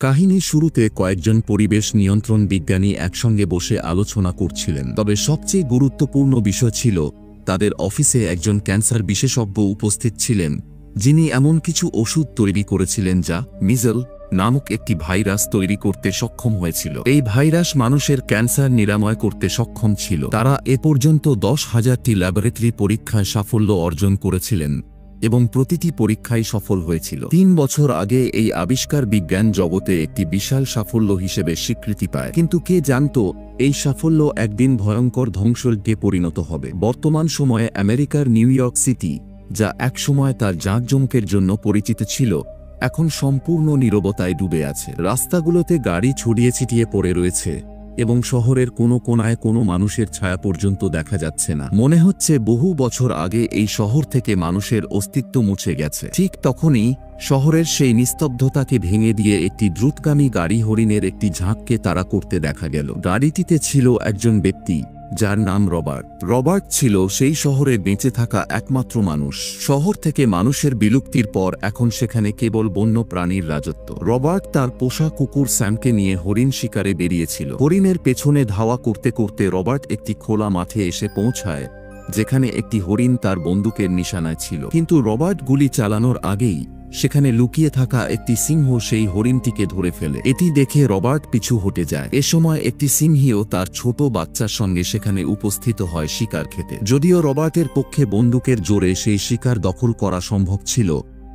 কাহিনীর শুরুতে কয়েকজন পরিবেশ নিয়ন্ত্রণ বিজ্ঞানী একসঙ্গে বসে আলোচনা করছিলেন। তবে সবচেয়ে গুরুত্বপূর্ণ বিষয় ছিল তাদের অফিসে একজন ক্যান্সার বিশেষজ্ঞ উপস্থিত ছিলেন, যিনি এমন কিছু ওষুধ তৈরি করেছিলেন যা মিজল নামক একটি ভাইরাস তৈরি করতে সক্ষম হয়েছিল। এই ভাইরাস মানুষের ক্যান্সার নিরাময় করতে সক্ষম ছিল। তারা এ পর্যন্ত 10,000টি ল্যাবরেটরি পরীক্ষায় সাফল্য অর্জন করেছিলেন এবং প্রতিটি পরীক্ষায় সফল হয়েছিল। 3 বছর আগে এই আবিষ্কার বিজ্ঞান জগতে একটি বিশাল সাফল্য হিসেবে স্বীকৃতি পায়, কিন্তু কে জানত এই সাফল্য একদিন ভয়ঙ্কর ধ্বংসযজ্ঞে পরিণত হবে। বর্তমান সময়ে আমেরিকার নিউ ইয়র্ক সিটি, যা একসময় তার জাঁকজমকের জন্য পরিচিত ছিল, এখন সম্পূর্ণ নীরবতায় ডুবে আছে। রাস্তাগুলোতে গাড়ি ছড়িয়ে ছিটিয়ে পড়ে রয়েছে এবং শহরের কোনো কোনায় কোনো মানুষের ছায়া পর্যন্ত দেখা যাচ্ছে না। মনে হচ্ছে বহু বছর আগে এই শহর থেকে মানুষের অস্তিত্ব মুছে গেছে। ঠিক তখনই শহরের সেই নিস্তব্ধতাকে ভেঙে দিয়ে একটি দ্রুতগামী গাড়ি হরিণের একটি ঝাঁককে তাড়া করতে দেখা গেল। গাড়িটিতে ছিল একজন ব্যক্তি যার নাম রবার্ট। রবার্ট ছিল সেই শহরে বেঁচে থাকা একমাত্র মানুষ। শহর থেকে মানুষের বিলুপ্তির পর এখন সেখানে কেবল বন্য প্রাণীর রাজত্ব। রবার্ট তার পোষা কুকুর স্যামকে নিয়ে হরিণ শিকারে বেরিয়েছিল। হরিণের পেছনে ধাওয়া করতে করতে রবার্ট একটি খোলা মাঠে এসে পৌঁছায়, যেখানে একটি হরিণ তার বন্দুকের নিশানায় ছিল। কিন্তু রবার্ট গুলি চালানোর আগেই সেখানে লুকিয়ে থাকা একটি সিংহ সেই হরিণটিকে ধরে ফেলে। এটি দেখে রবার্ট পিছু হটে যায়। এ সময় একটি সিংহীও তার ছোট বাচ্চার সঙ্গে সেখানে উপস্থিত হয় শিকার খেতে। যদিও রবার্টের পক্ষে বন্দুকের জোরে সেই শিকার দখল করা সম্ভব ছিল,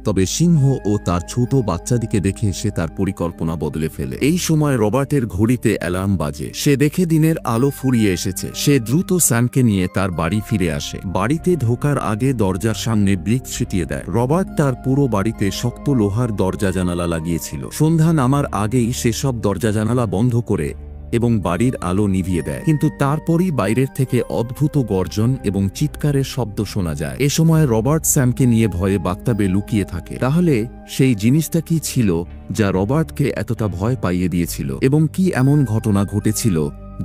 তবে সিংহ ও তার ছোট বাচ্চাদিকে দেখে সে তার পরিকল্পনা বদলে ফেলে। এই সময় রবার্টের ঘড়িতে অ্যালার্ম বাজে। সে দেখে দিনের আলো ফুরিয়ে এসেছে। সে দ্রুত স্যামকে নিয়ে তার বাড়ি ফিরে আসে। বাড়িতে ঢোকার আগে দরজার সামনে ব্রিক ছিটিয়ে দেয়। রবার্ট তার পুরো বাড়িতে শক্ত লোহার দরজা জানালা লাগিয়েছিল। সন্ধ্যা নামার আগেই সেসব দরজা জানালা বন্ধ করে এবং বাড়ির আলো নিভিয়ে দেয়। কিন্তু তারপরই বাইরের থেকে অদ্ভুত গর্জন এবং চিৎকারের শব্দ শোনা যায়। এ সময় রবার্ট স্যামকে নিয়ে ভয়ে বাথটাবে লুকিয়ে থাকে। তাহলে সেই জিনিসটা কি ছিল যা রবার্টকে এতটা ভয় পাইয়ে দিয়েছিল, এবং কি এমন ঘটনা ঘটেছিল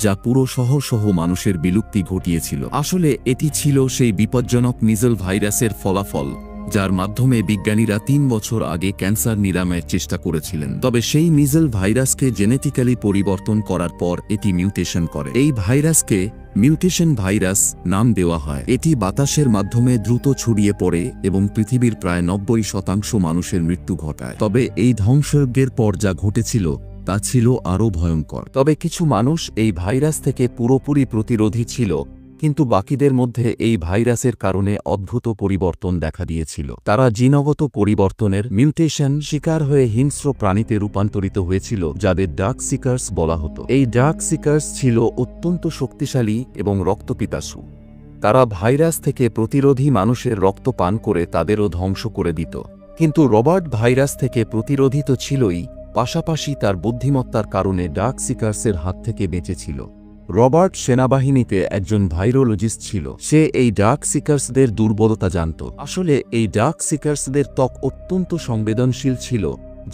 যা পুরো শহর সহ মানুষের বিলুপ্তি ঘটিয়েছিল? আসলে এটি ছিল সেই বিপজ্জনক মিজল ভাইরাসের ফলাফল, যার মাধ্যমে বিজ্ঞানীরা 3 বছর আগে ক্যান্সার নিরাময়ের চেষ্টা করেছিলেন। তবে সেই মিজল ভাইরাসকে জেনেটিক্যালি পরিবর্তন করার পর এটি মিউটেশন করে। এই ভাইরাসকে মিউটেশন ভাইরাস নাম দেওয়া হয়। এটি বাতাসের মাধ্যমে দ্রুত ছড়িয়ে পড়ে এবং পৃথিবীর প্রায় 90% মানুষের মৃত্যু ঘটায়। তবে এই ধ্বংসযজ্ঞের পর যা ঘটেছিল তা ছিল আরও ভয়ঙ্কর। তবে কিছু মানুষ এই ভাইরাস থেকে পুরোপুরি প্রতিরোধী ছিল, কিন্তু বাকিদের মধ্যে এই ভাইরাসের কারণে অদ্ভুত পরিবর্তন দেখা দিয়েছিল। তারা জিনগত পরিবর্তনের মিউটেশন শিকার হয়ে হিংস্র প্রাণীতে রূপান্তরিত হয়েছিল, যাদের ডার্ক সিকার্স বলা হতো। এই ডার্ক সিকার্স ছিল অত্যন্ত শক্তিশালী এবং রক্তপিপাসু। তারা ভাইরাস থেকে প্রতিরোধী মানুষের রক্ত পান করে তাদেরও ধ্বংস করে দিত। কিন্তু রবার্ট ভাইরাস থেকে প্রতিরোধী তো ছিলই, পাশাপাশি তার বুদ্ধিমত্তার কারণে ডার্ক সিকার্সের হাত থেকে বেঁচেছিল। রবার্ট সেনাবাহিনীতে একজন ভাইরোলজিস্ট ছিল। সে এই ডার্ক সিকার্সদের দুর্বলতা জানত। আসলে এই ডার্ক সিকার্সদের ত্বক অত্যন্ত সংবেদনশীল ছিল,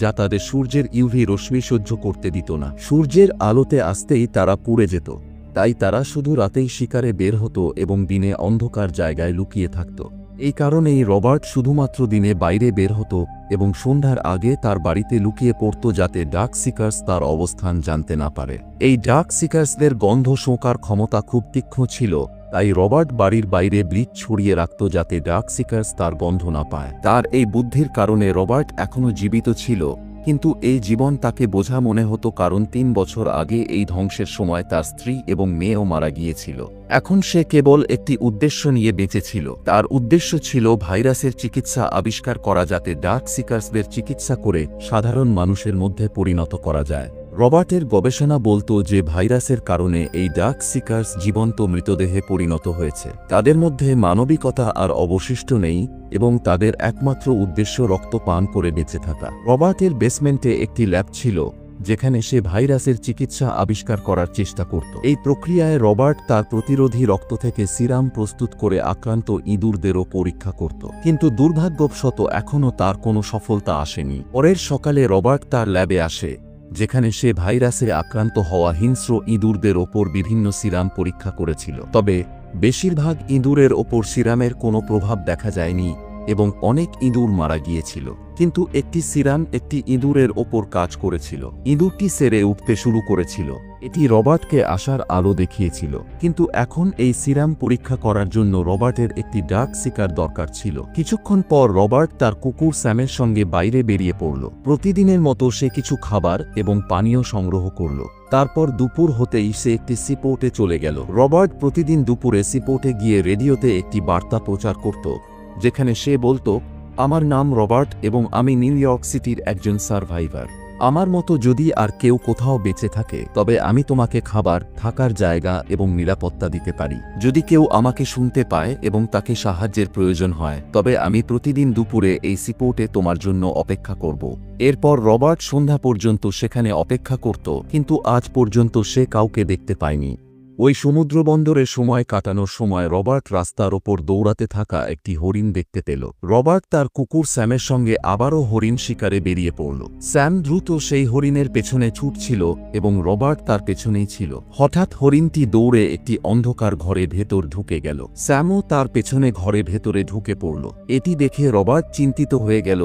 যা তাদের সূর্যের ইউভি রশ্মি সহ্য করতে দিত না। সূর্যের আলোতে আসতেই তারা পুড়ে যেত। তাই তারা শুধু রাতেই শিকারে বের হতো এবং দিনে অন্ধকার জায়গায় লুকিয়ে থাকত। এই কারণেই রবার্ট শুধুমাত্র দিনে বাইরে বের হতো এবং সন্ধ্যার আগে তার বাড়িতে লুকিয়ে পড়ত, যাতে ডার্ক সিকার্স তার অবস্থান জানতে না পারে। এই ডার্ক সিকার্সদের গন্ধ শোঁকার ক্ষমতা খুব তীক্ষ্ণ ছিল, তাই রবার্ট বাড়ির বাইরে ব্লিচ ছড়িয়ে রাখত যাতে ডার্ক সিকার্স তার গন্ধ না পায়। তার এই বুদ্ধির কারণে রবার্ট এখনও জীবিত ছিল, কিন্তু এই জীবন তাকে বোঝা মনে হতো, কারণ 3 বছর আগে এই ধ্বংসের সময় তার স্ত্রী এবং মেয়েও মারা গিয়েছিল। এখন সে কেবল একটি উদ্দেশ্য নিয়ে বেঁচে ছিল। তার উদ্দেশ্য ছিল ভাইরাসের চিকিৎসা আবিষ্কার করা, যাতে ডার্ক সিকার্সদের চিকিৎসা করে সাধারণ মানুষের মধ্যে পরিণত করা যায়। রবার্টের গবেষণা বলতো যে ভাইরাসের কারণে এই ডার্ক সিকার্স জীবন্ত মৃতদেহে পরিণত হয়েছে। তাদের মধ্যে মানবিকতা আর অবশিষ্ট নেই এবং তাদের একমাত্র উদ্দেশ্য রক্ত পান করে বেঁচে থাকা। রবার্টের বেসমেন্টে একটি ল্যাব ছিল, যেখানে সে ভাইরাসের চিকিৎসা আবিষ্কার করার চেষ্টা করত। এই প্রক্রিয়ায় রবার্ট তার প্রতিরোধী রক্ত থেকে সিরাম প্রস্তুত করে আক্রান্ত ইঁদুরদেরও পরীক্ষা করত। কিন্তু দুর্ভাগ্যবশত এখনও তার কোনো সফলতা আসেনি। পরের সকালে রবার্ট তার ল্যাবে আসে, যেখানে সে ভাইরাসে আক্রান্ত হওয়া হিংস্র ইঁদুরদের ওপর বিভিন্ন সিরাম পরীক্ষা করেছিল। তবে বেশিরভাগ ইঁদুরের ওপর সিরামের কোনো প্রভাব দেখা যায়নি এবং অনেক ইঁদুর মারা গিয়েছিল। কিন্তু একটি সিরাম একটি ইঁদুরের ওপর কাজ করেছিল। ইঁদুরটি সেরে উঠতে শুরু করেছিল। এটি রবার্টকে আশার আলো দেখিয়েছিল। কিন্তু এখন এই সিরাম পরীক্ষা করার জন্য রবার্টের একটি ডার্ক সিকার দরকার ছিল। কিছুক্ষণ পর রবার্ট তার কুকুর স্যামের সঙ্গে বাইরে বেরিয়ে পড়ল। প্রতিদিনের মতো সে কিছু খাবার এবং পানীয় সংগ্রহ করল। তারপর দুপুর হতেই সে একটি সিপোর্টে চলে গেল। রবার্ট প্রতিদিন দুপুরে সিপোর্টে গিয়ে রেডিওতে একটি বার্তা প্রচার করত, যেখানে সে বলতো, আমার নাম রবার্ট এবং আমি নিউ ইয়র্ক সিটির একজন সার্ভাইভার। আমার মতো যদি আর কেউ কোথাও বেঁচে থাকে তবে আমি তোমাকে খাবার, থাকার জায়গা এবং নিরাপত্তা দিতে পারি। যদি কেউ আমাকে শুনতে পায় এবং তাকে সাহায্যের প্রয়োজন হয় তবে আমি প্রতিদিন দুপুরে এই সিপোর্টে তোমার জন্য অপেক্ষা করব। এরপর রবার্ট সন্ধ্যা পর্যন্ত সেখানে অপেক্ষা করত, কিন্তু আজ পর্যন্ত সে কাউকে দেখতে পায়নি। ওই সমুদ্রবন্দরে সময় কাটানোর সময় রবার্ট রাস্তার ওপর দৌড়াতে থাকা একটি হরিণ দেখতে পেল। রবার্ট তার কুকুর স্যামের সঙ্গে আবারও হরিণ শিকারে বেরিয়ে পড়ল। স্যাম দ্রুত সেই হরিণের পেছনে ছুটছিল এবং রবার্ট তার পেছনেই ছিল। হঠাৎ হরিণটি দৌড়ে একটি অন্ধকার ঘরে ভেতর ঢুকে গেল। স্যামও তার পেছনে ঘরে ভেতরে ঢুকে পড়ল। এটি দেখে রবার্ট চিন্তিত হয়ে গেল,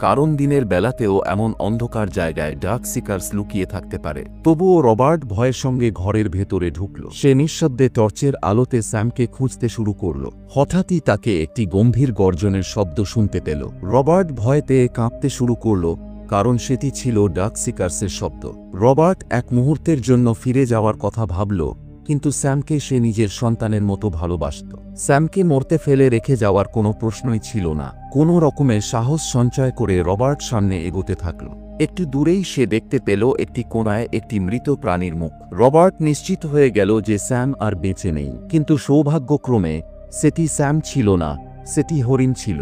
কারণ দিনের বেলাতেও এমন অন্ধকার জায়গায় ডার্ক সিকার্স লুকিয়ে থাকতে পারে। তবুও রবার্ট ভয়ের সঙ্গে ঘরের ভেতরে ঢুকল। সে নিঃশব্দে টর্চের আলোতে স্যামকে খুঁজতে শুরু করল। হঠাৎই তাকে একটি গম্ভীর গর্জনের শব্দ শুনতে পেল। রবার্ট ভয়তে কাঁপতে শুরু করল, কারণ সেটি ছিল ডার্ক সিকার্সের শব্দ। রবার্ট এক মুহূর্তের জন্য ফিরে যাওয়ার কথা ভাবল, কিন্তু স্যামকে সে নিজের সন্তানের মতো ভালোবাসত। স্যামকে মরতে ফেলে রেখে যাওয়ার কোনো প্রশ্নই ছিল না। কোনো রকমের সাহস সঞ্চয় করে রবার্ট সামনে এগোতে থাকল। একটু দূরেই সে দেখতে পেল একটি কোণায় একটি মৃত প্রাণীর মুখ। রবার্ট নিশ্চিত হয়ে গেল যে স্যাম আর বেঁচে নেই, কিন্তু সৌভাগ্যক্রমে সেটি স্যাম ছিল না, সেটি হরিণ ছিল।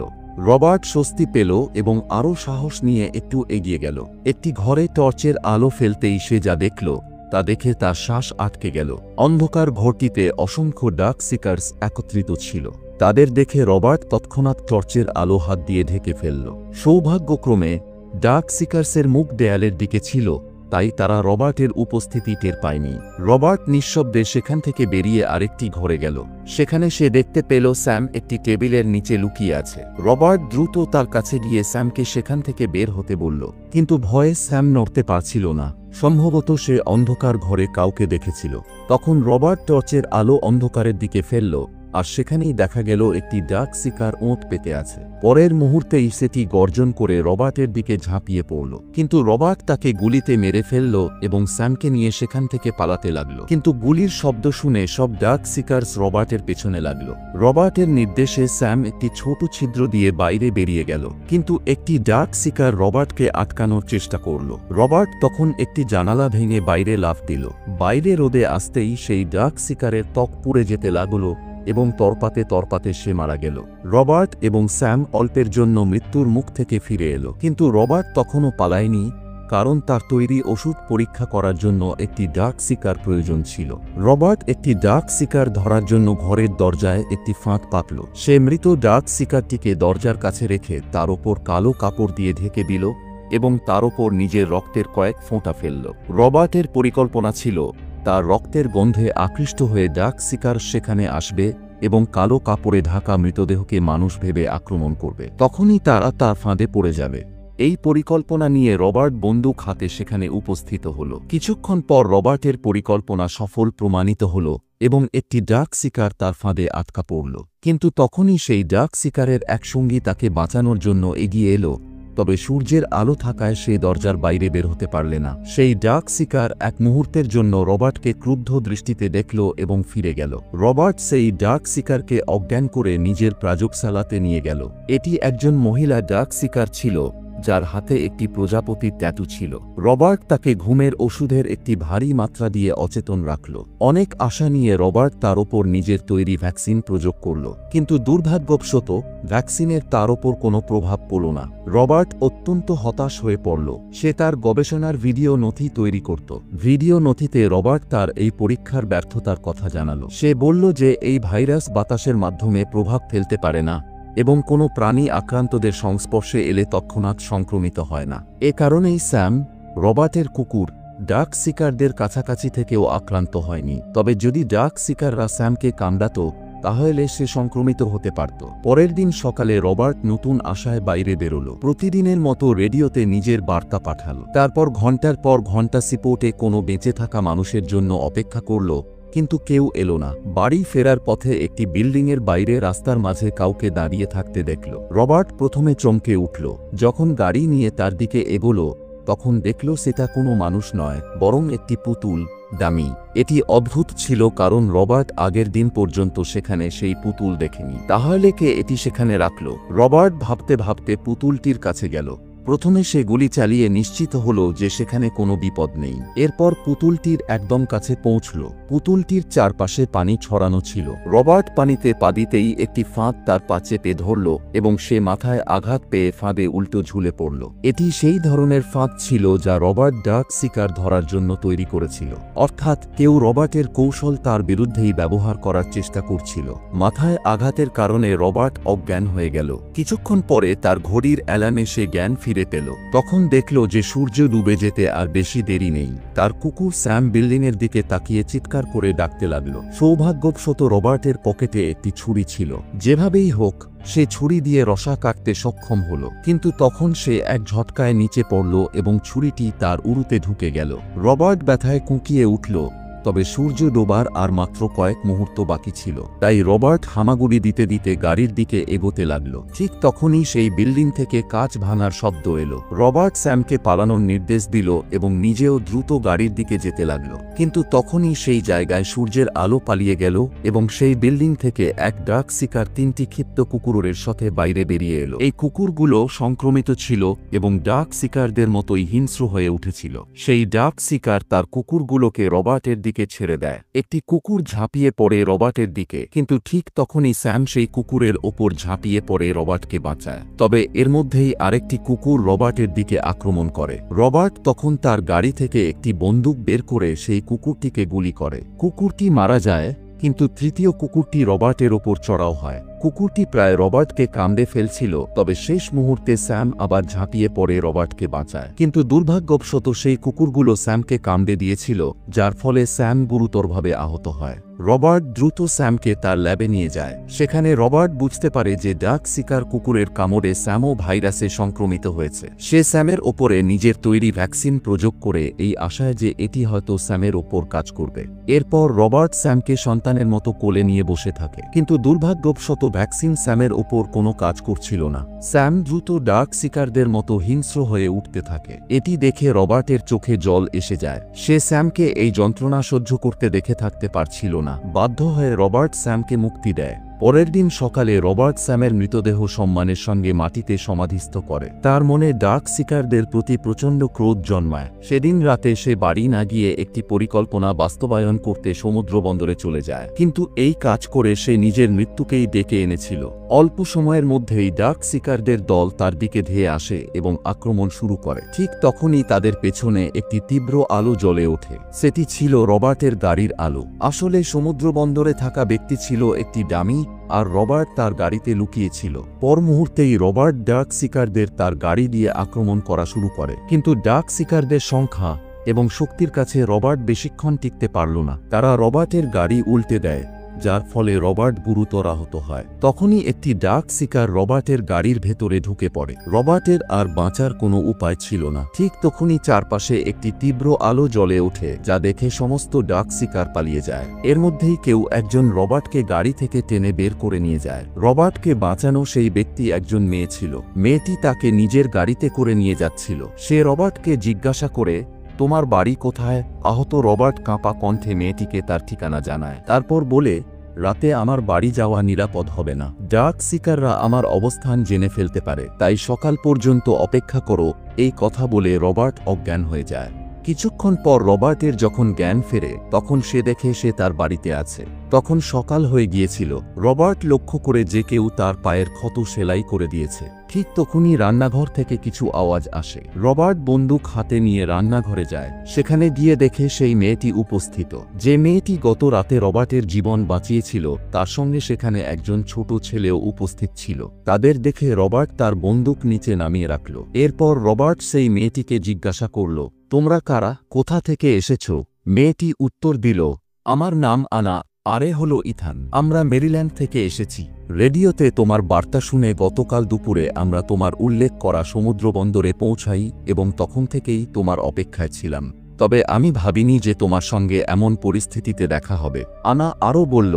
রবার্ট স্বস্তি পেল এবং আরও সাহস নিয়ে একটু এগিয়ে গেল। একটি ঘরে টর্চের আলো ফেলতেই সে যা দেখল তা দেখে তার শ্বাস আটকে গেল। অন্ধকার ঘরটিতে অসংখ্য ডার্ক সিকার্স একত্রিত ছিল। তাদের দেখে রবার্ট তৎক্ষণাৎ টর্চের আলো হাত দিয়ে ঢেকে ফেলল। সৌভাগ্যক্রমে ডার্ক সিকার্সের মুখ দেয়ালের দিকে ছিল, তাই তারা রবার্টের উপস্থিতি টের পায়নি। রবার্ট নিঃশব্দে সেখান থেকে বেরিয়ে আরেকটি ঘরে গেল। সেখানে সে দেখতে পেল স্যাম একটি টেবিলের নিচে লুকিয়ে আছে। রবার্ট দ্রুত তার কাছে গিয়ে স্যামকে সেখান থেকে বের হতে বলল, কিন্তু ভয়ে স্যাম নড়তে পারছিল না। সম্ভবত সে অন্ধকার ঘরে কাউকে দেখেছিল। তখন রবার্ট টর্চের আলো অন্ধকারের দিকে ফেলল, আর সেখানেই দেখা গেল একটি ডার্ক সিকার ওঁত পেতে আছে। পরের মুহূর্তেই সেটি গর্জন করে রবার্টের দিকে ঝাঁপিয়ে পড়ল, কিন্তু রবার্ট তাকে গুলিতে মেরে ফেলল এবং স্যামকে নিয়ে সেখান থেকে পালাতে লাগল। কিন্তু গুলির শব্দ শুনে সব ডার্ক সিকার্স রবার্টের পেছনে লাগল। রবার্টের নির্দেশে স্যাম একটি ছোট ছিদ্র দিয়ে বাইরে বেরিয়ে গেল, কিন্তু একটি ডার্ক সিকার রবার্টকে আটকানোর চেষ্টা করল। রবার্ট তখন একটি জানালা ভেঙে বাইরে লাফ দিল। বাইরে রোদে আসতেই সেই ডার্ক সিকারের ত্বক পুড়ে যেতে লাগল এবং তরপাতে তরপাতে সে মারা গেল। রবার্ট এবং স্যাম অল্পের জন্য মৃত্যুর মুখ থেকে ফিরে এলো, কিন্তু রবার্ট তখনও পালায়নি, কারণ তার তৈরি ওষুধ পরীক্ষা করার জন্য একটি ডার্ক সিকার প্রয়োজন ছিল। রবার্ট একটি ডার্ক সিকার ধরার জন্য ঘরের দরজায় একটি ফাঁক পাতল। সে মৃত ডার্ক সিকারটিকে দরজার কাছে রেখে তার ওপর কালো কাপড় দিয়ে ঢেকে দিল এবং তার ওপর নিজের রক্তের কয়েক ফোঁটা ফেলল। রবার্টের পরিকল্পনা ছিল তার রক্তের গন্ধে আকৃষ্ট হয়ে ডার্ক সিকার সেখানে আসবে এবং কালো কাপড়ে ঢাকা মৃতদেহকে মানুষ ভেবে আক্রমণ করবে। তখনই তারা তার ফাঁদে পড়ে যাবে। এই পরিকল্পনা নিয়ে রবার্ট বন্দুক হাতে সেখানে উপস্থিত হল। কিছুক্ষণ পর রবার্টের পরিকল্পনা সফল প্রমাণিত হল এবং একটি ডার্ক সিকার তার ফাঁদে আটকা পড়ল। কিন্তু তখনই সেই ডার্ক সিকারের এক সঙ্গী তাকে বাঁচানোর জন্য এগিয়ে এলো, তবে সূর্যের আলো থাকায় সে দরজার বাইরে বের হতে পারলে না। সেই ডার্ক সিকার এক মুহূর্তের জন্য রবার্টকে ক্রুদ্ধ দৃষ্টিতে দেখল এবং ফিরে গেল। রবার্ট সেই ডার্ক সিকারকে অজ্ঞান করে নিজের প্রাযোগশালাতে নিয়ে গেল। এটি একজন মহিলা ডার্ক সিকার ছিল, যার হাতে একটি প্রজাপতির ট্যাটু ছিল। রবার্ট তাকে ঘুমের ওষুধের একটি ভারী মাত্রা দিয়ে অচেতন রাখল। অনেক আশা নিয়ে রবার্ট তার ওপর নিজের তৈরি ভ্যাকসিন প্রয়োগ করল, কিন্তু দুর্ভাগ্যবশত ভ্যাকসিনের তার ওপর কোনো প্রভাব পড়ল না। রবার্ট অত্যন্ত হতাশ হয়ে পড়ল। সে তার গবেষণার ভিডিও নথি তৈরি করত। ভিডিও নথিতে রবার্ট তার এই পরীক্ষার ব্যর্থতার কথা জানালো। সে বলল যে এই ভাইরাস বাতাসের মাধ্যমে প্রভাব ফেলতে পারে না এবং কোনো প্রাণী আক্রান্তদের সংস্পর্শে এলে তৎক্ষণাৎ সংক্রমিত হয় না। এ কারণেই স্যাম, রবার্টের কুকুর, ডার্ক সিকারদের কাছাকাছি থেকেও আক্রান্ত হয়নি। তবে যদি ডার্ক সিকাররা স্যামকে কামড়াত তাহলে সে সংক্রমিত হতে পারত। পরের দিন সকালে রবার্ট নতুন আশায় বাইরে বেরোলো। প্রতিদিনের মতো রেডিওতে নিজের বার্তা পাঠালো। তারপর ঘন্টার পর ঘন্টা সিপোর্টে কোনো বেঁচে থাকা মানুষের জন্য অপেক্ষা করল, কিন্তু কেউ এলো না। বাড়ি ফেরার পথে একটি বিল্ডিংয়ের বাইরে রাস্তার মাঝে কাউকে দাঁড়িয়ে থাকতে দেখল। রবার্ট প্রথমে চমকে উঠল। যখন গাড়ি নিয়ে তার দিকে এগোলো তখন দেখল সেটা কোনো মানুষ নয়, বরং একটি পুতুল, ডামি। এটি অদ্ভুত ছিল কারণ রবার্ট আগের দিন পর্যন্ত সেখানে সেই পুতুল দেখেনি। তাহলে কে এটি সেখানে রাখল? রবার্ট ভাবতে ভাবতে পুতুলটির কাছে গেল। প্রথমে সে গুলি চালিয়ে নিশ্চিত হল যে সেখানে কোনো বিপদ নেই। এরপর পুতুলটির একদম কাছে পৌঁছল। পুতুলটির চারপাশে পানি ছড়ানো ছিল। রবার্ট পানিতে পা দিতেই একটি ফাঁদ তার পা চেপে ধরল এবং সে মাথায় আঘাত পেয়ে ফাঁদে উল্টো ঝুলে পড়ল। এটি সেই ধরনের ফাঁদ ছিল যা রবার্ট ডার্ক শিকার ধরার জন্য তৈরি করেছিল। অর্থাৎ কেউ রবার্টের কৌশল তার বিরুদ্ধেই ব্যবহার করার চেষ্টা করছিল। মাথায় আঘাতের কারণে রবার্ট অজ্ঞান হয়ে গেল। কিছুক্ষণ পরে তার ঘড়ির অ্যালার্মে সে জ্ঞান ফিরে পেল। তখন দেখল যে সূর্য ডুবে যেতে আর বেশি দেরি নেই। তার কুকুর স্যাম বিল্ডিংয়ের দিকে তাকিয়ে চিৎকার করে ডাকতে লাগল। সৌভাগ্যবশত রবার্টের পকেটে একটি ছুরি ছিল। যেভাবেই হোক সে ছুরি দিয়ে রসা কাটতে সক্ষম হল, কিন্তু তখন সে এক ঝটকায় নিচে পড়ল এবং ছুরিটি তার উরুতে ঢুকে গেল। রবার্ট ব্যথায় কুঁকিয়ে উঠল। তবে সূর্য ডোবার আর মাত্র কয়েক মুহূর্ত বাকি ছিল। তাই রবার্ট হামাগুড়ি দিতে দিতে গাড়ির দিকে এগোতে লাগল। ঠিক তখনই সেই বিল্ডিং থেকে কাঁচ ভাঙার শব্দ এলো। রবার্ট স্যামকে পালানোর নির্দেশ দিল এবং নিজেও দ্রুত গাড়ির দিকে যেতে লাগল। কিন্তু তখনই সেই জায়গায় সূর্যের আলো পালিয়ে গেল এবং সেই বিল্ডিং থেকে এক ডার্ক শিকার 3টি ক্ষিপ্ত কুকুরের সাথে বাইরে বেরিয়ে এলো। এই কুকুরগুলো সংক্রমিত ছিল এবং ডার্ক শিকারদের মতোই হিংস্র হয়ে উঠেছিল। সেই ডার্ক শিকার তার কুকুরগুলোকে রবার্টের দিকে ছেড়ে দেয়। একটি কুকুর ঝাঁপিয়ে পড়ে রবার্টের দিকে, কিন্তু ঠিক তখনই স্যাম সেই কুকুরের ওপর ঝাঁপিয়ে পড়ে রবার্টকে বাঁচায়। তবে এর মধ্যেই আরেকটি কুকুর রবার্টের দিকে আক্রমণ করে। রবার্ট তখন তার গাড়ি থেকে একটি বন্দুক বের করে সেই কুকুরটিকে গুলি করে। কুকুরটি মারা যায়, কিন্তু তৃতীয় কুকুরটি রবার্টের ওপর চড়াও হয়। কুকুরটি প্রায় রবার্টকে কামড়ে ফেলছিল, তবে শেষ মুহূর্তে স্যাম আবার ঝাঁপিয়ে পড়ে রবার্টকে বাঁচায়। কিন্তু দুর্ভাগ্যবশত সেই কুকুরগুলো স্যামকে কামড়ে দিয়েছিল, যার ফলে স্যাম গুরুতরভাবে আহত হয়। রবার্ট দ্রুত স্যামকে তার ল্যাবে নিয়ে যায়। সেখানে রবার্ট বুঝতে পারে যে ডার্ক শিকার কুকুরের কামড়ে স্যামও ভাইরাসে সংক্রমিত হয়েছে। সে স্যামের ওপরে নিজের তৈরি ভ্যাকসিন প্রয়োগ করে এই আশায় যে এটি হয়তো স্যামের ওপর কাজ করবে। এরপর রবার্ট স্যামকে সন্তানের মতো কোলে নিয়ে বসে থাকে, কিন্তু দুর্ভাগ্যবশত ভ্যাকসিন স্যামের ওপর কোনো কাজ করছিল না। স্যাম দ্রুত ডার্ক শিকারদের মতো হিংস্র হয়ে উঠতে থাকে। এটি দেখে রবার্টের চোখে জল এসে যায়। সে স্যামকে এই যন্ত্রণা সহ্য করতে দেখে থাকতে পারছিল না। বাধ্য হয়ে রবার্ট স্যামকে মুক্তি দেয়। পরের দিন সকালে রবার্ট স্যামের মৃতদেহ সম্মানের সঙ্গে মাটিতে সমাধিস্থ করে। তার মনে ডার্ক শিকারদের প্রতি প্রচণ্ড ক্রোধ জন্মায়। সেদিন রাতে সে বাড়ি না গিয়ে একটি পরিকল্পনা বাস্তবায়ন করতে সমুদ্র বন্দরে চলে যায়। কিন্তু এই কাজ করে সে নিজের মৃত্যুকেই ডেকে এনেছিল। অল্প সময়ের মধ্যেই ডার্ক শিকারদের দল তার দিকে ধেয়ে আসে এবং আক্রমণ শুরু করে। ঠিক তখনই তাদের পেছনে একটি তীব্র আলো জ্বলে ওঠে। সেটি ছিল রবার্টের গাড়ির আলো। আসলে সমুদ্র বন্দরে থাকা ব্যক্তি ছিল একটি ডামি, আর রবার্ট তার গাড়িতে লুকিয়েছিল। পর মুহূর্তেই রবার্ট ডার্ক শিকারদের তার গাড়ি দিয়ে আক্রমণ করা শুরু করে। কিন্তু ডার্ক শিকারদের সংখ্যা এবং শক্তির কাছে রবার্ট বেশিক্ষণ টিকতে পারল না। তারা রবার্টের গাড়ি উল্টে দেয়, যার ফলে রবার্ট গুরুতর আহত হয়। তখনই একটি ডার্ক শিকার রবার্টের গাড়ির ভেতরে ঢুকে পড়ে। রবার্টের আর বাঁচার কোনো উপায় ছিল না। ঠিক তখনই চারপাশে একটি তীব্র আলো জ্বলে ওঠে, যা দেখে সমস্ত ডার্ক শিকার পালিয়ে যায়। এর মধ্যেই কেউ একজন রবার্টকে গাড়ি থেকে টেনে বের করে নিয়ে যায়। রবার্টকে বাঁচানো সেই ব্যক্তি একজন মেয়ে ছিল। মেয়েটি তাকে নিজের গাড়িতে করে নিয়ে যাচ্ছিল। সে রবার্টকে জিজ্ঞাসা করে, তোমার বাড়ি কোথায়? আহত রবার্ট কাঁপা কণ্ঠে মেয়েটিকে তার ঠিকানা জানায়। তারপর বলে, রাতে আমার বাড়ি যাওয়া নিরাপদ হবে না। ডার্ক শিকাররা আমার অবস্থান জেনে ফেলতে পারে, তাই সকাল পর্যন্ত অপেক্ষা করো। এই কথা বলে রবার্ট অজ্ঞান হয়ে যায়। কিছুক্ষণ পর রবার্টের যখন জ্ঞান ফেরে, তখন সে দেখে সে তার বাড়িতে আছে। তখন সকাল হয়ে গিয়েছিল। রবার্ট লক্ষ্য করে যে কেউ তার পায়ের ক্ষত সেলাই করে দিয়েছে। ঠিক তখনই রান্নাঘর থেকে কিছু আওয়াজ আসে। রবার্ট বন্দুক হাতে নিয়ে রান্নাঘরে যায়। সেখানে গিয়ে দেখে সেই মেয়েটি উপস্থিত। যে মেয়েটি গত রাতে রবার্টের জীবন বাঁচিয়েছিল, তার সঙ্গে সেখানে একজন ছোট ছেলেও উপস্থিত ছিল। তাদের দেখে রবার্ট তার বন্দুক নিচে নামিয়ে রাখল। এরপর রবার্ট সেই মেয়েটিকে জিজ্ঞাসা করল, তোমরা কারা? কোথা থেকে এসেছ? মেয়েটি উত্তর দিল, আমার নাম আনা, আরে হলো ইথান, আমরা মেরিল্যান্ড থেকে এসেছি। রেডিওতে তোমার বার্তা শুনে গতকাল দুপুরে আমরা তোমার উল্লেখ করা সমুদ্র বন্দরে পৌঁছাই এবং তখন থেকেই তোমার অপেক্ষায় ছিলাম। তবে আমি ভাবিনি যে তোমার সঙ্গে এমন পরিস্থিতিতে দেখা হবে। আনা আরও বলল,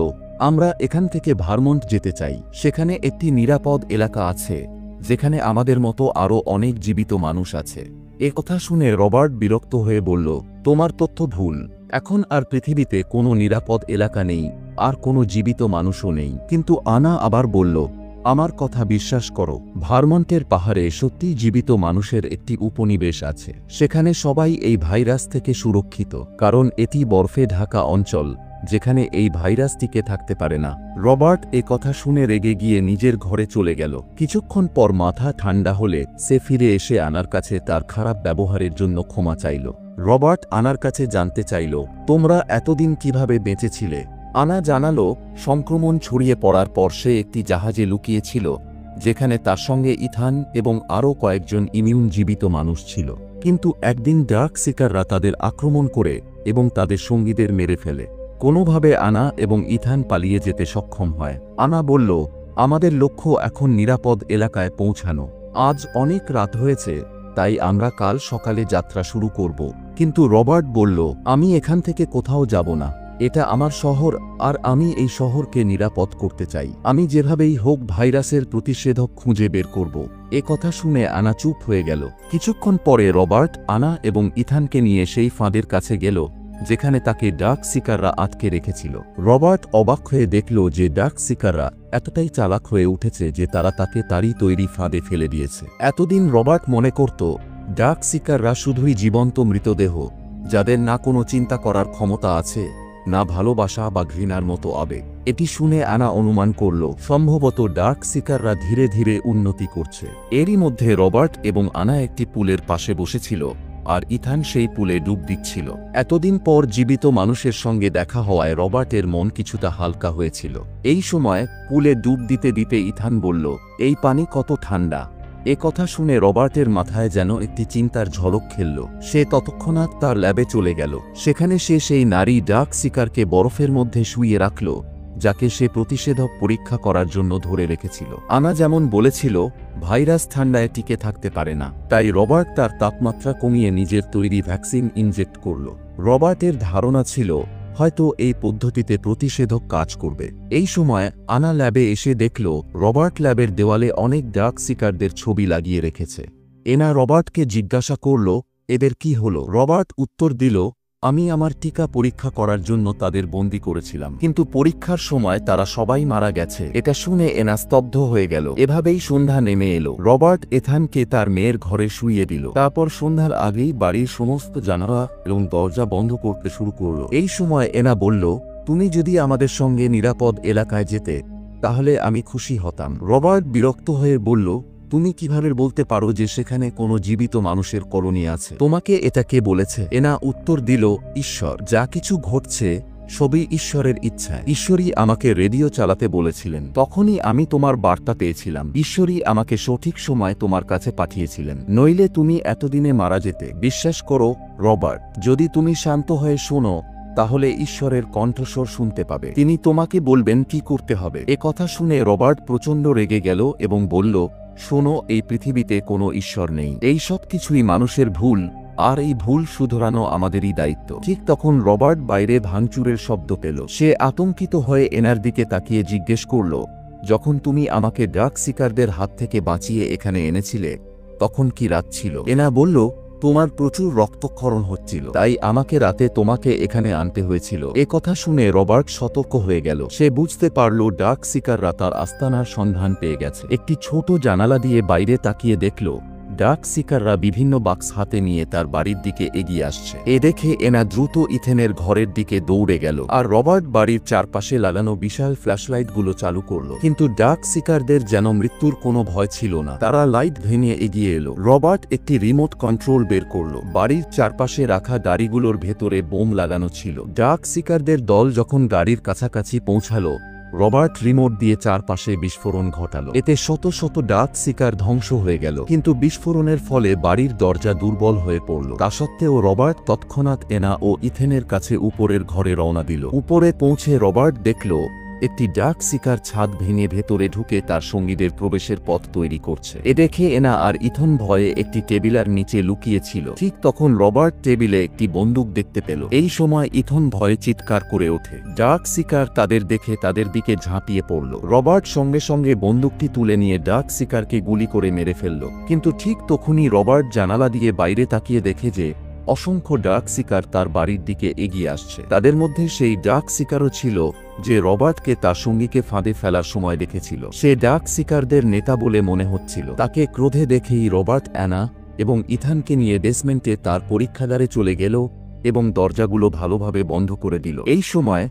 আমরা এখান থেকে ভারমন্ট যেতে চাই। সেখানে একটি নিরাপদ এলাকা আছে যেখানে আমাদের মতো আরও অনেক জীবিত মানুষ আছে। এ কথা শুনে রবার্ট বিরক্ত হয়ে বলল, তোমার তথ্য ভুল। এখন আর পৃথিবীতে কোনো নিরাপদ এলাকা নেই, আর কোনো জীবিত মানুষও নেই। কিন্তু আনা আবার বলল, আমার কথা বিশ্বাস করো, ভারমন্টের পাহাড়ে সত্যিই জীবিত মানুষের একটি উপনিবেশ আছে। সেখানে সবাই এই ভাইরাস থেকে সুরক্ষিত, কারণ এটি বরফে ঢাকা অঞ্চল যেখানে এই ভাইরাস টিকে থাকতে পারে না। রবার্ট এ কথা শুনে রেগে গিয়ে নিজের ঘরে চলে গেল। কিছুক্ষণ পর মাথা ঠান্ডা হলে সে ফিরে এসে আনার কাছে তার খারাপ ব্যবহারের জন্য ক্ষমা চাইল। রবার্ট আনার কাছে জানতে চাইল, তোমরা এতদিন কিভাবে বেঁচেছিলে? আনা জানালো, সংক্রমণ ছড়িয়ে পড়ার পর সে একটি জাহাজে লুকিয়েছিল যেখানে তার সঙ্গে ইথান এবং আরও কয়েকজন ইমিউন জীবিত মানুষ ছিল। কিন্তু একদিন ডার্ক সিকাররা তাদের আক্রমণ করে এবং তাদের সঙ্গীদের মেরে ফেলে। কোনোভাবে আনা এবং ইথান পালিয়ে যেতে সক্ষম হয়। আনা বলল, আমাদের লক্ষ্য এখন নিরাপদ এলাকায় পৌঁছানো। আজ অনেক রাত হয়েছে, তাই আমরা কাল সকালে যাত্রা শুরু করব। কিন্তু রবার্ট বলল, আমি এখান থেকে কোথাও যাব না। এটা আমার শহর, আর আমি এই শহরকে নিরাপদ করতে চাই। আমি যেভাবেই হোক ভাইরাসের প্রতিষেধক খুঁজে বের করব। এ কথা শুনে আনা চুপ হয়ে গেল। কিছুক্ষণ পরে রবার্ট আনা এবং ইথানকে নিয়ে সেই ফাঁদের কাছে গেল যেখানে তাকে ডার্ক সিকাররা আটকে রেখেছিল। রবার্ট অবাক হয়ে দেখল যে ডার্ক সিকাররা এতটাই চালাক হয়ে উঠেছে যে তারা তাকে তারই তৈরি ফাঁদে ফেলে দিয়েছে। এতদিন রবার্ট মনে করত ডার্ক সিকাররা শুধুই জীবন্ত মৃতদেহ, যাদের না কোনো চিন্তা করার ক্ষমতা আছে, না ভালোবাসা বা ঘৃণার মতো আবেগ। এটি শুনে আনা অনুমান করল সম্ভবত ডার্ক সিকাররা ধীরে ধীরে উন্নতি করছে। এরই মধ্যে রবার্ট এবং আনা একটি পুলের পাশে বসেছিল, আর ইথান সেই পুলে ডুব দিচ্ছিল। এতদিন পর জীবিত মানুষের সঙ্গে দেখা হওয়ায় রবার্টের মন কিছুটা হালকা হয়েছিল। এই সময় পুলে ডুব দিতে দিতে ইথান বলল, এই পানি কত ঠান্ডা। এ কথা শুনে রবার্টের মাথায় যেন একটি চিন্তার ঝলক খেলল। সে তৎক্ষণাৎ তার ল্যাবে চলে গেল। সেখানে সে সেই নারী ডার্ক সিকারকে বরফের মধ্যে শুইয়ে রাখল, যাকে সে প্রতিষেধক পরীক্ষা করার জন্য ধরে রেখেছিল। আনা যেমন বলেছিল, ভাইরাস ঠান্ডায় টিকে থাকতে পারে না, তাই রবার্ট তার তাপমাত্রা কমিয়ে নিজের তৈরি ভ্যাকসিন ইনজেক্ট করল। রবার্টের ধারণা ছিল হয়তো এই পদ্ধতিতে প্রতিষেধক কাজ করবে। এই সময় আনা ল্যাবে এসে দেখল রবার্ট ল্যাবের দেওয়ালে অনেক ডার্ক সিকারদের ছবি লাগিয়ে রেখেছে। এনা রবার্টকে জিজ্ঞাসা করল, এদের কি হলো? রবার্ট উত্তর দিল, আমি আমার টিকা পরীক্ষা করার জন্য তাদের বন্দী করেছিলাম, কিন্তু পরীক্ষার সময় তারা সবাই মারা গেছে। এটা শুনে এনা স্তব্ধ হয়ে গেল। এভাবেই সন্ধ্যা নেমে এলো। রবার্ট এথানকে তার মেয়ের ঘরে শুইয়ে দিল। তারপর সন্ধ্যার আগেই বাড়ির সমস্ত জানালা এবং দরজা বন্ধ করতে শুরু করলো। এই সময় এনা বলল, তুমি যদি আমাদের সঙ্গে নিরাপদ এলাকায় যেতে তাহলে আমি খুশি হতাম। রবার্ট বিরক্ত হয়ে বলল, তুমি কিভাবে বলতে পারো যে সেখানে কোনো জীবিত মানুষের কলোনি আছে? তোমাকে এটা কে বলেছে? এনা উত্তর দিল, ঈশ্বর। যা কিছু ঘটছে সবই ঈশ্বরের ইচ্ছা। ঈশ্বরই আমাকে রেডিও চালাতে বলেছিলেন, তখনই আমি তোমার বার্তা পেয়েছিলাম। ঈশ্বরই আমাকে সঠিক সময় তোমার কাছে পাঠিয়েছিলেন, নইলে তুমি এতদিনে মারা যেতে। বিশ্বাস করো রবার্ট, যদি তুমি শান্ত হয়ে শোনো তাহলে ঈশ্বরের কণ্ঠস্বর শুনতে পাবে। তিনি তোমাকে বলবেন কি করতে হবে। এ কথা শুনে রবার্ট প্রচণ্ড রেগে গেল এবং বলল, শোনো, এই পৃথিবীতে কোনো ঈশ্বর নেই। এই সব কিছুই মানুষের ভুল, আর এই ভুল শুধরানো আমাদেরই দায়িত্ব। ঠিক তখন রবার্ট বাইরে ভাঙচুরের শব্দ পেল। সে আতঙ্কিত হয়ে এনার দিকে তাকিয়ে জিজ্ঞেস করল, যখন তুমি আমাকে ডার্ক সিকারদের হাত থেকে বাঁচিয়ে এখানে এনেছিলে তখন কি রাত ছিল? এনা বলল, তোমার প্রচুর রক্তক্ষরণ হচ্ছিল, তাই আমাকে রাতে তোমাকে এখানে আনতে হয়েছিল। এ কথা শুনে রবার্ট সতর্ক হয়ে গেল। সে বুঝতে পারল ডার্ক সিকাররা তার আস্তানার সন্ধান পেয়ে গেছে। একটি ছোট জানালা দিয়ে বাইরে তাকিয়ে দেখল ডার্ক সিকাররা বিভিন্ন বাক্স হাতে নিয়ে তার বাড়ির দিকে এগিয়ে আসছে। এ দেখে এনা দ্রুত ইথেনের ঘরের দিকে দৌড়ে গেল, আর রবার্ট বাড়ির চারপাশে লাগানো বিশাল ফ্ল্যাশলাইটগুলো চালু করলো। কিন্তু ডার্ক সিকারদের যেন মৃত্যুর কোনো ভয় ছিল না। তারা লাইট ভেঙে এগিয়ে এলো। রবার্ট একটি রিমোট কন্ট্রোল বের করলো। বাড়ির চারপাশে রাখা গাড়িগুলোর ভেতরে বোম লাগানো ছিল। ডার্ক সিকারদের দল যখন গাড়ির কাছাকাছি পৌঁছালো রবার্ট রিমোট দিয়ে চারপাশে বিস্ফোরণ ঘটালো। এতে শত শত ডাক শিকার ধ্বংস হয়ে গেল, কিন্তু বিস্ফোরণের ফলে বাড়ির দরজা দুর্বল হয়ে পড়ল। তা সত্ত্বেও রবার্ট তৎক্ষণাৎ এনা ও ইথেনের কাছে উপরের ঘরে রওনা দিল। উপরে পৌঁছে রবার্ট দেখল একটি ডাক শিকার ছাদ ভেঙে ভেতরে ঢুকে তার সঙ্গীদের প্রবেশের পথ তৈরি করছে। এ দেখে এনা আর ইথন ভয়ে একটি টেবিলের নিচে লুকিয়েছিল। ঠিক তখন রবার্ট টেবিলে একটি বন্দুক দেখতে পেল। এই সময় ইথন ভয়ে চিৎকার করে ওঠে। ডাক শিকার তাদের দেখে তাদের দিকে ঝাঁপিয়ে পড়ল। রবার্ট সঙ্গে সঙ্গে বন্দুকটি তুলে নিয়ে ডাক শিকারকে গুলি করে মেরে ফেলল। কিন্তু ঠিক তখনই রবার্ট জানালা দিয়ে বাইরে তাকিয়ে দেখে যে অসংখ্য ডাক শিকার তার বাড়ির দিকে এগিয়ে আসছে। তাদের মধ্যে সেই ডাক শিকারও ছিল যে রবার্টকে তার সঙ্গীকে ফাঁদে ফেলার সময় দেখেছিল। সে ডাক শিকারদের নেতা বলে মনে হচ্ছিল। তাকে ক্রোধে দেখেই রবার্ট অ্যানা এবং ইথানকে নিয়ে বেসমেন্টে তার পরীক্ষাগারে চলে গেল এবং দরজাগুলো ভালোভাবে বন্ধ করে দিল। এই সময়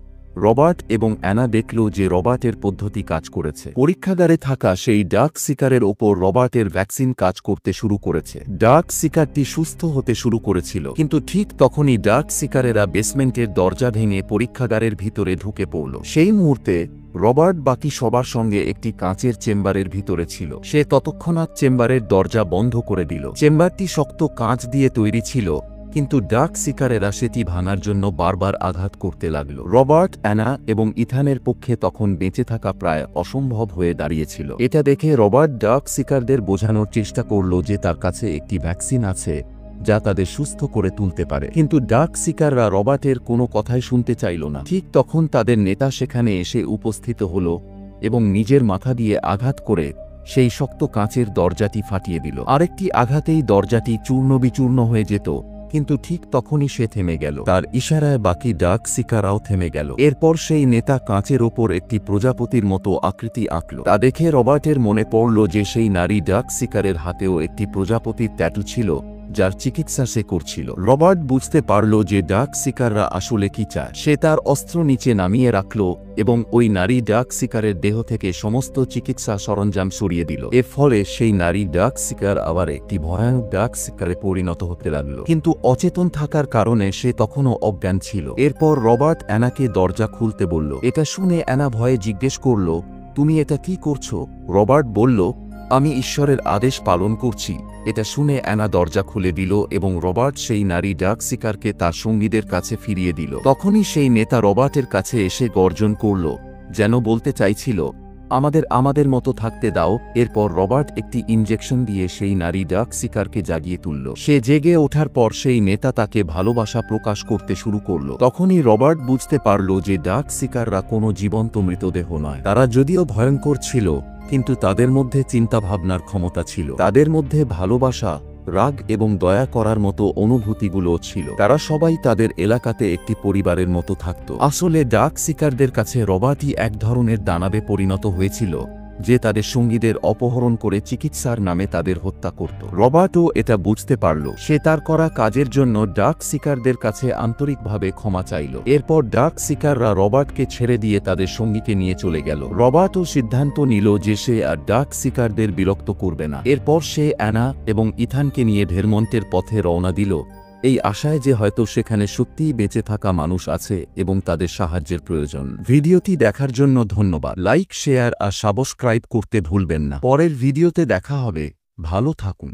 রবার্ট এবং অ্যানা দেখল যে রবার্টের পদ্ধতি কাজ করেছে। পরীক্ষাগারে থাকা সেই ডাক শিকারের ওপর রবার্টের ভ্যাকসিন কাজ করতে শুরু করেছে। ডাক শিকারটি সুস্থ হতে শুরু করেছিল, কিন্তু ঠিক তখনই ডাক শিকারেরা বেসমেন্টের দরজা ভেঙে পরীক্ষাগারের ভিতরে ঢুকে পড়ল। সেই মুহূর্তে রবার্ট বাকি সবার সঙ্গে একটি কাঁচের চেম্বারের ভিতরে ছিল। সে তৎক্ষণাৎ চেম্বারের দরজা বন্ধ করে দিল। চেম্বারটি শক্ত কাঁচ দিয়ে তৈরি ছিল, কিন্তু ডাক শিকারেরা সেটি ভাঙার জন্য বারবার আঘাত করতে লাগল। রবার্ট, অ্যানা এবং ইথানের পক্ষে তখন বেঁচে থাকা প্রায় অসম্ভব হয়ে দাঁড়িয়েছিল। এটা দেখে রবার্ট ডাক শিকারদের বোঝানোর চেষ্টা করল যে তার কাছে একটি ভ্যাকসিন আছে যা তাদের সুস্থ করে তুলতে পারে, কিন্তু ডাক শিকাররা রবার্টের কোনো কথাই শুনতে চাইল না। ঠিক তখন তাদের নেতা সেখানে এসে উপস্থিত হল এবং নিজের মাথা দিয়ে আঘাত করে সেই শক্ত কাঁচের দরজাটি ফাটিয়ে দিল। আরেকটি আঘাতেই দরজাটি চূর্ণবিচূর্ণ হয়ে যেত, কিন্তু ঠিক তখনই সে থেমে গেল। তার ইশারায় বাকি ডাক শিকাররাও থেমে গেল। এরপর সেই নেতা কাঁচের ওপর একটি প্রজাপতির মতো আকৃতি আঁকল। তা দেখে রবার্টের মনে পড়ল যে সেই নারী ডাক শিকারের হাতেও একটি প্রজাপতির ট্যাটু ছিল যার চিকিৎসা সে করছিল। রবার্ট বুঝতে পারল যে ডাক শিকাররা আসলে কি চায়। সে তার অস্ত্র নিচে নামিয়ে রাখল এবং ওই নারী ডাক শিকারের দেহ থেকে সমস্ত চিকিৎসা সরঞ্জাম সরিয়ে দিল। এর ফলে সেই নারী ডাক শিকার আবার একটি ভয়ানক ডাক শিকারে পরিণত হতে লাগল, কিন্তু অচেতন থাকার কারণে সে তখনও অজ্ঞান ছিল। এরপর রবার্ট অ্যানাকে দরজা খুলতে বলল। এটা শুনে অ্যানা ভয়ে জিজ্ঞেস করল, তুমি এটা কি করছো? রবার্ট বলল, আমি ঈশ্বরের আদেশ পালন করছি। এটা শুনে অ্যানা দরজা খুলে দিল এবং রবার্ট সেই নারী ডাক শিকারকে তার সঙ্গীদের কাছে ফিরিয়ে দিল। তখনই সেই নেতা রবার্টের কাছে এসে গর্জন করল, যেন বলতে চাইছিল, আমাদের মতো থাকতে দাও। এরপর রবার্ট একটি ইনজেকশন দিয়ে সেই নারী ডাক শিকারকে জাগিয়ে তুলল। সে জেগে ওঠার পর সেই নেতা তাকে ভালোবাসা প্রকাশ করতে শুরু করল। তখনই রবার্ট বুঝতে পারল যে ডাক শিকাররা কোনো জীবন্ত মৃতদেহ নয়। তারা যদিও ভয়ঙ্কর ছিল, কিন্তু তাদের মধ্যে চিন্তাভাবনার ক্ষমতা ছিল। তাদের মধ্যে ভালোবাসা, রাগ এবং দয়া করার মতো অনুভূতিগুলো ছিল। তারা সবাই তাদের এলাকাতে একটি পরিবারের মতো থাকত। আসলে ডাক শিকারদের কাছে রবার্টই এক ধরনের দানবে পরিণত হয়েছিল, যে তাদের সঙ্গীদের অপহরণ করে চিকিৎসার নামে তাদের হত্যা করত। রবার্টও এটা বুঝতে পারল। সে তার করা কাজের জন্য ডাক শিকারদের কাছে আন্তরিকভাবে ক্ষমা চাইল। এরপর ডাক শিকাররা রবার্টকে ছেড়ে দিয়ে তাদের সঙ্গীকে নিয়ে চলে গেল। রবার্টও সিদ্ধান্ত নিল যে সে আর ডাক শিকারদের বিরক্ত করবে না। এরপর সে অ্যানা এবং ইথানকে নিয়ে ভেরমন্টের পথে রওনা দিল, এই আশায় যে হয়তো সেখানে সত্যিই বেঁচে থাকা মানুষ আছে এবং তাদের সাহায্যের প্রয়োজন। ভিডিওটি দেখার জন্য ধন্যবাদ। লাইক, শেয়ার আর সাবস্ক্রাইব করতে ভুলবেন না। পরের ভিডিওতে দেখা হবে। ভালো থাকুন।